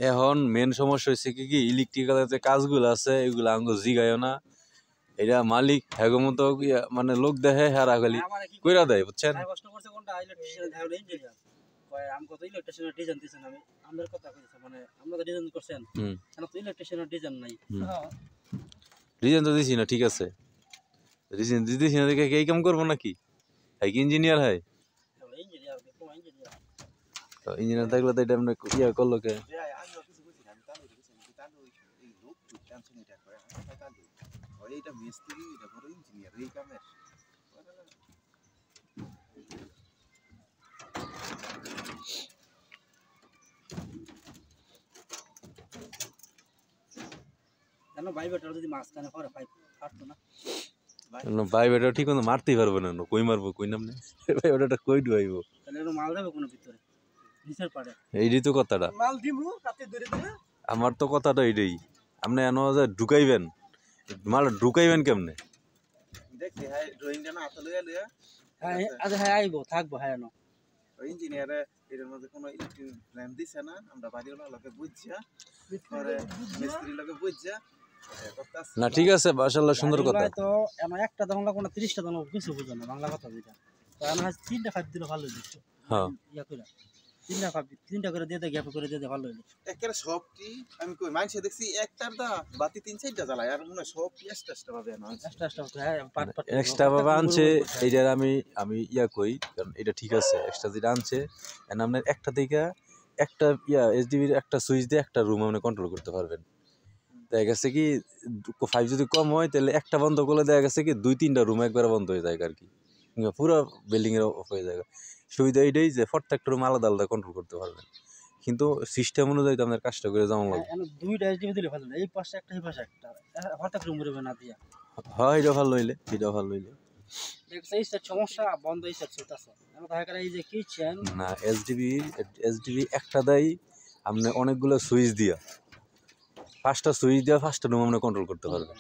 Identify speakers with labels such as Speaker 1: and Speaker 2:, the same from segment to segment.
Speaker 1: এখন মেন সমস্যা হচ্ছে কি ইলেকট্রিক্যাল যে কাজগুলো আছে এগুলো আঙ্গ জিগায়ও না এটা মালিক হ্যাগো মতো মানে লোক দেখে হারা খালি কইরা দেয় বুঝছেন ডিজাইন তো দিছি না ঠিক আছে ডিজাইন দিছি না দেখে এই কাম করবো নাকি হ্যাঁ কি ইঞ্জিনিয়ার হয় তো ইঞ্জিনিয়ার থাকলে তো এটা এমনি ইয়া করলো কে
Speaker 2: এটা মিস্ত্রি এটা বড় ইঞ্জিনিয়ার এই কামের
Speaker 3: জানো ভাই বেটার যদি মাঝখানে পরে পাইপ কাটতো না
Speaker 1: ভাই বেটা ঠিক মতো মারতেই পারবো না কই মারবো কই নাম নেই ভাই ওটা কই ডুবাইবো
Speaker 3: তাহলে মাল দেবে কোনো ভিতরে নিচের পাড়ে
Speaker 1: এইটাই তো কথাটা
Speaker 3: মাল দিমু কাতে ধরে ধরে
Speaker 1: আমার তো কথাটা এইটাই আপনি এনো যে ঢুকাইবেন মাল ঢুকাইবেন কেমনে
Speaker 2: দেখি হ্যাঁ ড্রয়িংটা না হাতে লইয়া লইয়া
Speaker 3: হ্যাঁ আজ হ্যাঁ আইবো থাকবো হ্যাঁ না
Speaker 2: ওই ইঞ্জিনিয়ারে এর মধ্যে কোনো ইলেকট্রিক প্ল্যান দিছে না আমরা বাড়িওয়ালা লোকে বুঝছা পরে মিস্ত্রি লোকে বুঝছা
Speaker 1: না ঠিক আছে মাশাআল্লাহ সুন্দর কথা
Speaker 3: তো এমন একটা দাম লাগবে না 30টা দাম কিছু বুঝো না বাংলা কথা যেটা তো আমরা 3টা খাপ দিলে ভালো হইতো
Speaker 1: হ্যাঁ
Speaker 3: ইয়া করে 3টা করে দিয়ে দে গ্যাপ করে দিয়ে দে ভালো হইলো
Speaker 2: একেবারে সবটি আমি কই মাইনছে দেখছি একটার দা বাতি 3-4টা জ্বালায় আর মনে সব এক্সট্রা ভাবে না
Speaker 3: এক্সট্রা হ্যাঁ পাট পাট
Speaker 1: এক্সট্রা ভাবে আনছে এইটার আমি ইয়া কই কারণ এটা ঠিক আছে এক্সট্রা যেটা আনছে এন্ড আপনার একটা থেকে একটা ইয়া এসডিবির একটা সুইচ দিয়ে একটা রুম আপনি কন্ট্রোল করতে পারবেন দেখা গেছে কি 5 যদি কম হয় তাহলে একটা বন্ধ করলে দেখা গেছে কি 2-3টা রুম একবারে বন্ধ হয়ে যায় আর কি পুরো বিল্ডিং এর অফ হয়ে যায় সুবিধা এইটাই যে প্রত্যেকটা রুম আলাদা আলাদা কন্ট্রোল করতে পারবেন কিন্তু সিস্টেম অনুযায়ী তো আপনার কাজটা করে যেমন লাগবে
Speaker 3: দুইটা এসডিবি দিলে ভালো এই পাশে একটা এই পাশে একটা হঠাৎ রুম রবে না দিয়া
Speaker 1: হ্যাঁ এটা ভালো হইলে
Speaker 3: দেখছ এই সেট সমস্যা বন্ধ এই সেট চলতেছে আমরা দেখা করে এই যে কিচেন
Speaker 1: না এসডিবি একটা দেয় আপনি অনেকগুলো সুইচ দিয়া 5টা সুইচ দিয়া 5টা রুম আপনি কন্ট্রোল করতে পারবেন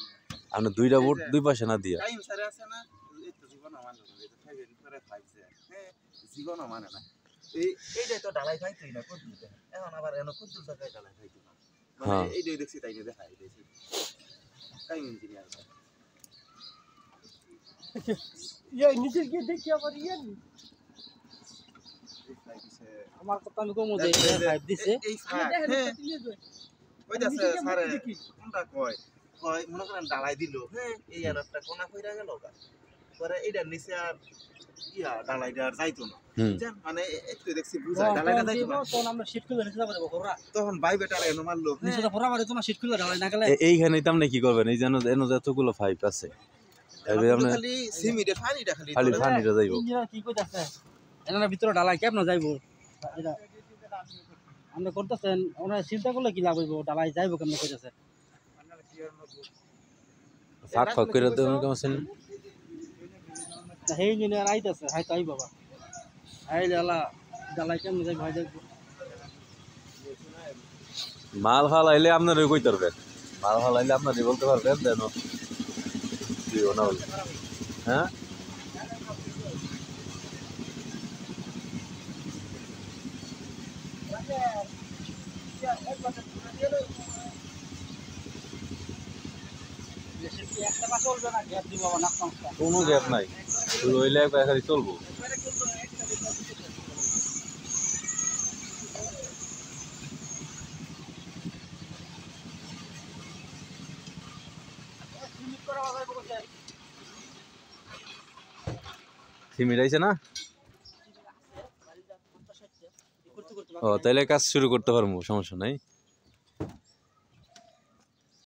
Speaker 1: আপনি 2টা বোর্ড দুই পাশে না দিয়া
Speaker 2: টাইম সারে আছে না এই তো জীবন মানে না এটা 5 এর পরে 5 যায় হ্যাঁ জীবন মানে না এইটাই তো ঢালাই খাইতেই না কত দিতে এখন আবার এনো কত জায়গায় ঢালাই খাইতে না মানে এইটাই দেখছি তাই দেখা এইটাই টাইম ইঞ্জিনিয়ার
Speaker 3: ইয়া নিচে গিয়ে দেখি আবার ইয়া আমার কথা আমি কমো যে 5 দিছে
Speaker 2: এই ওই দাসে স্যার কোনটা কয় মনে করেন ঢালাই দিল হ্যাঁ এই আর একটা কোনা কইরা গেল পরে এইটার নিচে আর ইয়া ঢালাইটা আর যাইতো না বুঝছেন মানে একটু দেখছি বুঝাই ঢালাইটা যাইতো না
Speaker 3: তখন আমরা শীট খুলে নিচে যাবো ঘোরা
Speaker 2: তখন ভাই বেটার এনো মারলো
Speaker 3: নিচে তো ঘোরা মারে তোমার শীট খুলে ঢালাই না গেলে
Speaker 1: এইখানেই তো আপনি কি করবেন এই জানো এনো যতগুলো পাইপ আছে
Speaker 2: আপনি খালি সিমিটে পানিটা খালি
Speaker 1: পানিটা যাইবো
Speaker 3: ইঞ্জিনিয়ার কি কইতাছে এনার ভিতরে ঢালাই কেমন যাইবো এটা আমরা করতেছেন ওনারা চিন্তা করলে কি লাভ হইব ঢালাই যাইবো কেমন কইতাছে
Speaker 1: ফাঁক করে দেন কেমন আছেন
Speaker 3: হেই ইঞ্জিনিয়ার আইতাছে হাই তাই বাবা আইলে আলা ঢালাই কেমন যাই ভাই দেখবো
Speaker 1: মাল ফালাইলে আপনারা কইতে পারবেন মাল ফালাইলে আপনারা বলতে পারবেন দেন কি ওনা বল হ্যাঁ কোনো গ্যাপ নাই লইলে একবার চলবো সিমেন্ট আইছে না ও তাইলে কাজ শুরু করতে পারবো সমস্যা নাই